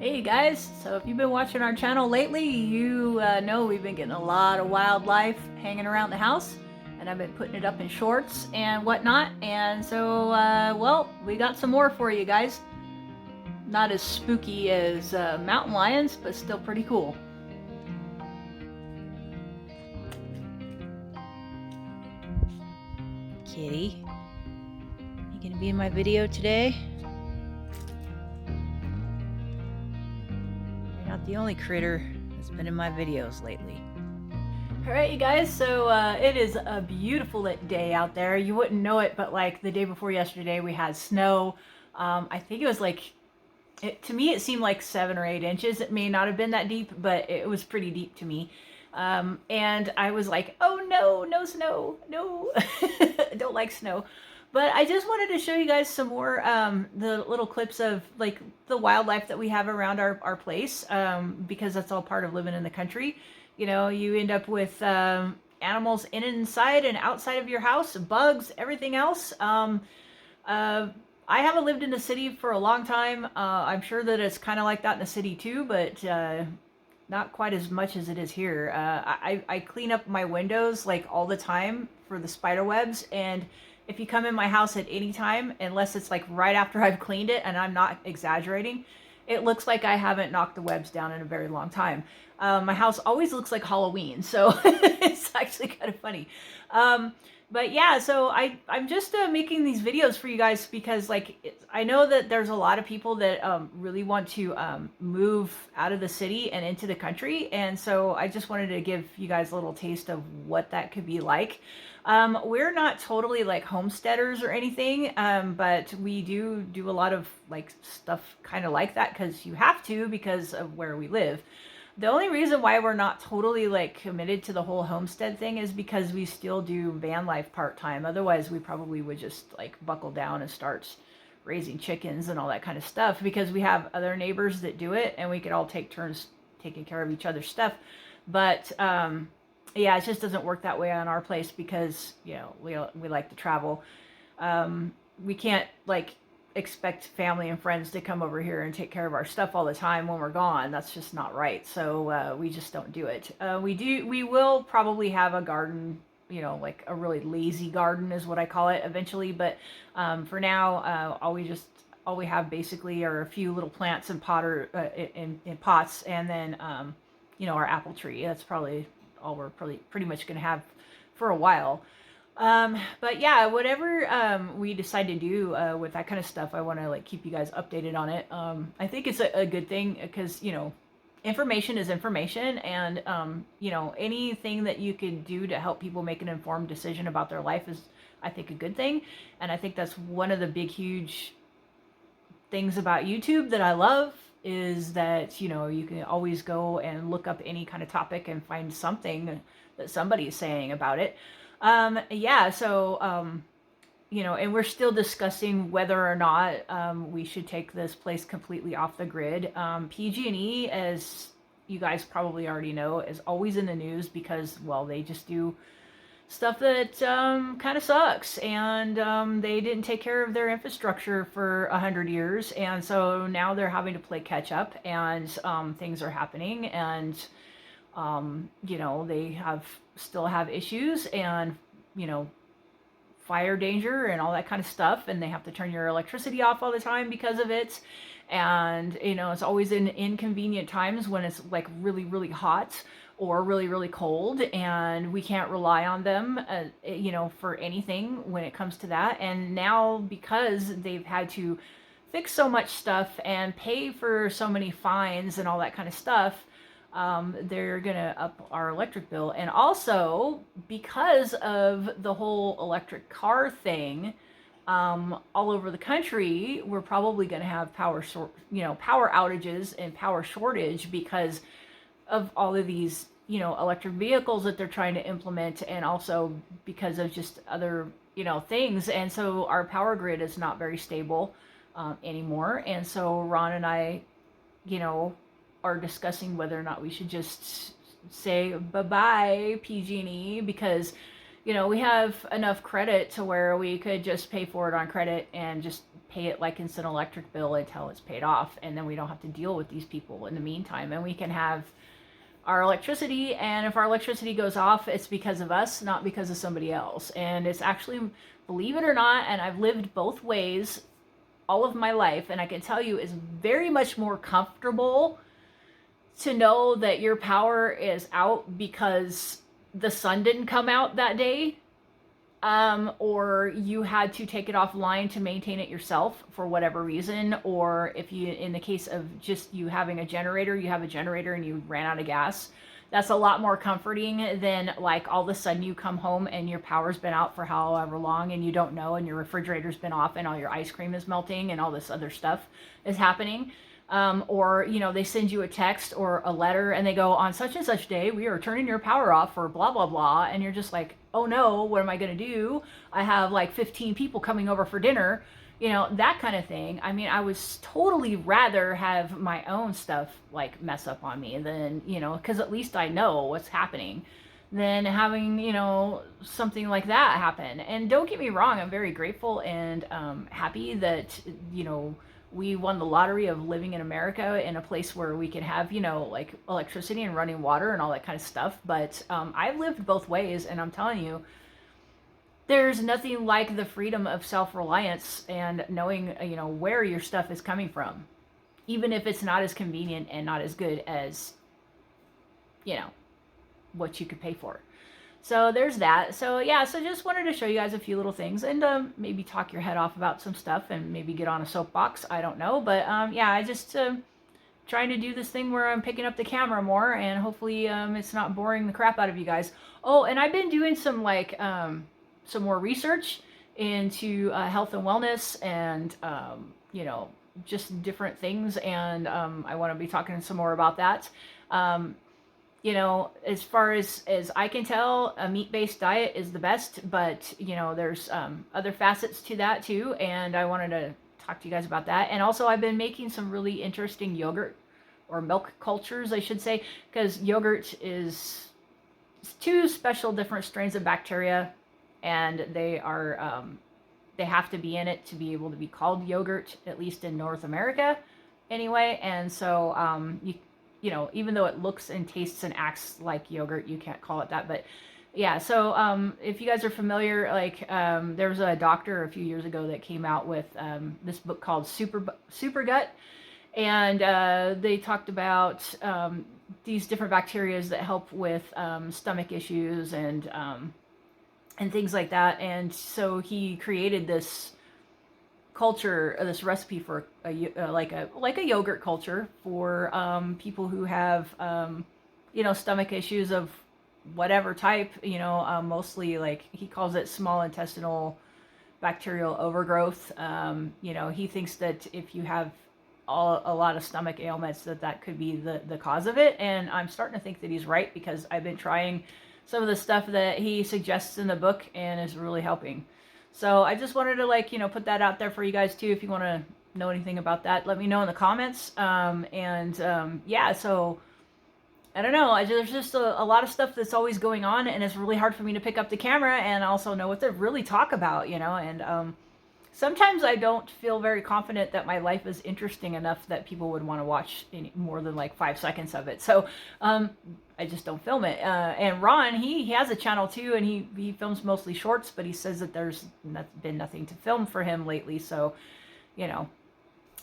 Hey guys, so if you've been watching our channel lately, you know we've been getting a lot of wildlife hanging around the house, and I've been putting it up in shorts and whatnot, and so, well, we got some more for you guys. Not as spooky as mountain lions, but still pretty cool. Kitty, you gonna be in my video today? You're not the only critter that's been in my videos lately. Alright, you guys, so it is a beautiful day out there. You wouldn't know it, but like the day before yesterday, we had snow. I think it was like, to me, it seemed like 7 or 8 inches. It may not have been that deep, but it was pretty deep to me. And I was like, oh no, no snow, no, I don't like snow. But I just wanted to show you guys some more the little clips of like the wildlife that we have around our place, because that's all part of living in the country. You know, you end up with animals in and inside and outside of your house, bugs, everything else. I haven't lived in the city for a long time. I'm sure that it's kind of like that in the city too, but not quite as much as it is here. I clean up my windows like all the time for the spider webs, and if you come in my house at any time, unless it's like right after I've cleaned it, and I'm not exaggerating, it looks like I haven't knocked the webs down in a very long time. My house always looks like Halloween, so it's actually kind of funny. But yeah, so I'm just making these videos for you guys because like I know that there's a lot of people that really want to move out of the city and into the country, and so I just wanted to give you guys a little taste of what that could be like. We're not totally like homesteaders or anything, but we do a lot of like stuff kind of like that because you have to because of where we live. The only reason why we're not totally like committed to the whole homestead thing is because we still do van life part-time. Otherwise, we probably would just like buckle down and start raising chickens and all that kind of stuff because we have other neighbors that do it and we could all take turns taking care of each other's stuff. But yeah, it just doesn't work that way on our place because, you know, we like to travel. We can't like expect family and friends to come over here and take care of our stuff all the time when we're gone. That's just not right. So we just don't do it. We will probably have a garden, you know, like a really lazy garden is what I call it eventually. But for now, all we have basically are a few little plants in in pots, and then you know, our apple tree. That's probably all we're pretty much going to have for a while. But yeah, whatever we decide to do with that kind of stuff, I want to like keep you guys updated on it. I think it's a good thing because, you know, information is information, and you know, anything that you can do to help people make an informed decision about their life is, I think, a good thing. And I think that's one of the big huge things about YouTube that I love is that, you know, you can always go and look up any kind of topic and find something that somebody's saying about it. Yeah, so, you know, and we're still discussing whether or not we should take this place completely off the grid. PG&E, as you guys probably already know, is always in the news because, well, they just do stuff that kind of sucks, and they didn't take care of their infrastructure for 100 years, and so now they're having to play catch up, and things are happening, and you know, they still have issues, and you know, fire danger and all that kind of stuff, and they have to turn your electricity off all the time because of it. And you know, it's always in inconvenient times when it's like really hot or really cold, and we can't rely on them you know, for anything when it comes to that. And now, because they've had to fix so much stuff and pay for so many fines and all that kind of stuff, they're gonna up our electric bill. And also, because of the whole electric car thing, all over the country, we're probably gonna have power outages and power shortage because of all of these, you know, electric vehicles that they're trying to implement, and also because of just other, you know, things. And so our power grid is not very stable anymore. And so Ron and I, you know, are discussing whether or not we should just say bye-bye PG&E, because, you know, we have enough credit to where we could just pay for it on credit and just pay it like it's an electric bill until it's paid off, and then we don't have to deal with these people in the meantime, and we can have our electricity. And if our electricity goes off, it's because of us, not because of somebody else. And it's actually, believe it or not, and I've lived both ways all of my life, and I can tell you it's very much more comfortable to know that your power is out because the sun didn't come out that day, or you had to take it offline to maintain it yourself for whatever reason, or if you, in the case of just you having a generator, you have a generator and you ran out of gas. That's a lot more comforting than like all of a sudden you come home and your power's been out for however long and you don't know, and your refrigerator's been off and all your ice cream is melting and all this other stuff is happening. Or, you know, they send you a text or a letter and they go, on such and such day, we are turning your power off for blah, blah, blah. And you're just like, oh no, what am I going to do? I have like 15 people coming over for dinner, you know, that kind of thing. I mean, I would totally rather have my own stuff like mess up on me than, you know, because at least I know what's happening, than having, you know, something like that happen. And don't get me wrong, I'm very grateful and happy that, you know, we won the lottery of living in America in a place where we can have, you know, like electricity and running water and all that kind of stuff. But I've lived both ways, and I'm telling you, there's nothing like the freedom of self-reliance and knowing, you know, where your stuff is coming from, even if it's not as convenient and not as good as, you know, what you could pay for. So there's that. So yeah, so just wanted to show you guys a few little things and maybe talk your head off about some stuff and maybe get on a soapbox. I don't know. But yeah, I just trying to do this thing where I'm picking up the camera more, and hopefully it's not boring the crap out of you guys. Oh, and I've been doing some like some more research into health and wellness and you know, just different things, and I want to be talking some more about that. You know, as far as I can tell, a meat-based diet is the best, but, you know, there's other facets to that too, and I wanted to talk to you guys about that. And also, I've been making some really interesting yogurt, or milk cultures, I should say, because yogurt is two special different strains of bacteria, and they are, they have to be in it to be able to be called yogurt, at least in North America, anyway. And so, you know, even though it looks and tastes and acts like yogurt, you can't call it that. But yeah, so if you guys are familiar, like there was a doctor a few years ago that came out with this book called Super Gut, and they talked about these different bacteria that help with stomach issues and things like that. And so he created this culture, this recipe for like a yogurt culture for people who have you know, stomach issues of whatever type, you know, mostly like he calls it small intestinal bacterial overgrowth. You know, he thinks that if you have a lot of stomach ailments, that could be the cause of it. And I'm starting to think that he's right, because I've been trying some of the stuff that he suggests in the book and is really helping. So I just wanted to, like, you know, put that out there for you guys too. If you want to know anything about that, let me know in the comments. Yeah, so I don't know. There's just a lot of stuff that's always going on, and it's really hard for me to pick up the camera and also know what to really talk about, you know. And sometimes I don't feel very confident that my life is interesting enough that people would want to watch any more than like 5 seconds of it. So I just don't film it. And Ron, he has a channel too, and he films mostly shorts, but he says that there's been nothing to film for him lately. So, you know,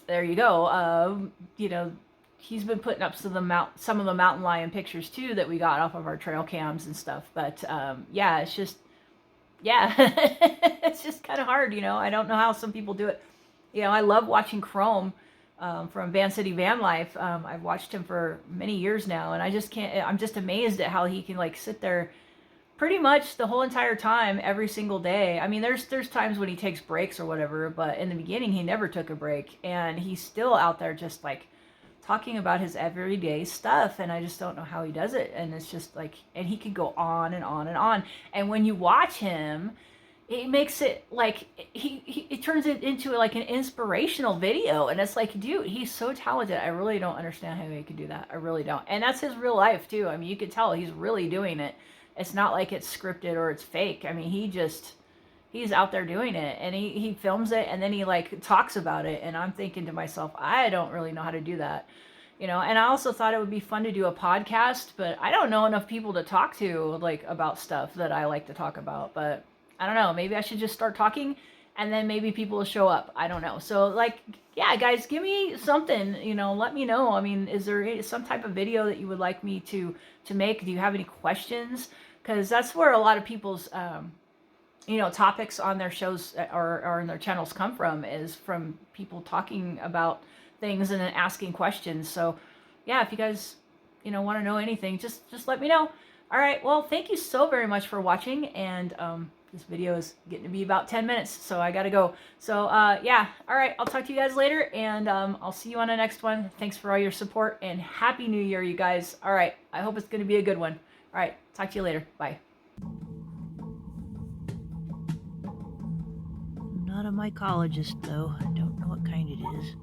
there you go. You know, he's been putting up some of the mountain lion pictures too that we got off of our trail cams and stuff. But yeah, it's just, yeah, it's just kind of hard, you know. I don't know how some people do it. You know, I love watching Chrome from Van City Van Life. I've watched him for many years now, and I just can't, I'm just amazed at how he can like sit there pretty much the whole entire time, every single day. I mean, there's times when he takes breaks or whatever, but in the beginning he never took a break, and he's still out there just like talking about his everyday stuff, and I just don't know how he does it. And it's just like, and he could go on and on and on. And when you watch him, it makes it like it turns it into like an inspirational video, and it's like, dude, he's so talented. I really don't understand how he could do that. I really don't. And that's his real life too. I mean, you could tell he's really doing it. It's not like it's scripted or it's fake. I mean, he he's out there doing it, and he films it, and then he like talks about it, and I'm thinking to myself, I don't really know how to do that. And I also thought it would be fun to do a podcast, but I don't know enough people to talk to like about stuff that I like to talk about. But I don't know, maybe I should just start talking, and then maybe people will show up. I don't know. So like, yeah, guys, give me something, let me know. I mean, is there some type of video that you would like me to make? Do you have any questions? Because that's where a lot of people's topics on their shows or in their channels come from, is from people talking about things and then asking questions. So yeah, if you guys want to know anything, just let me know. All right, well, thank you so very much for watching, and this video is getting to be about 10 minutes, so I gotta go. So yeah, all right, I'll talk to you guys later, and I'll see you on the next one. Thanks for all your support, and Happy New Year, you guys. All right, I hope it's gonna be a good one. All right, talk to you later. Bye. Not a mycologist, though. I don't know what kind it is.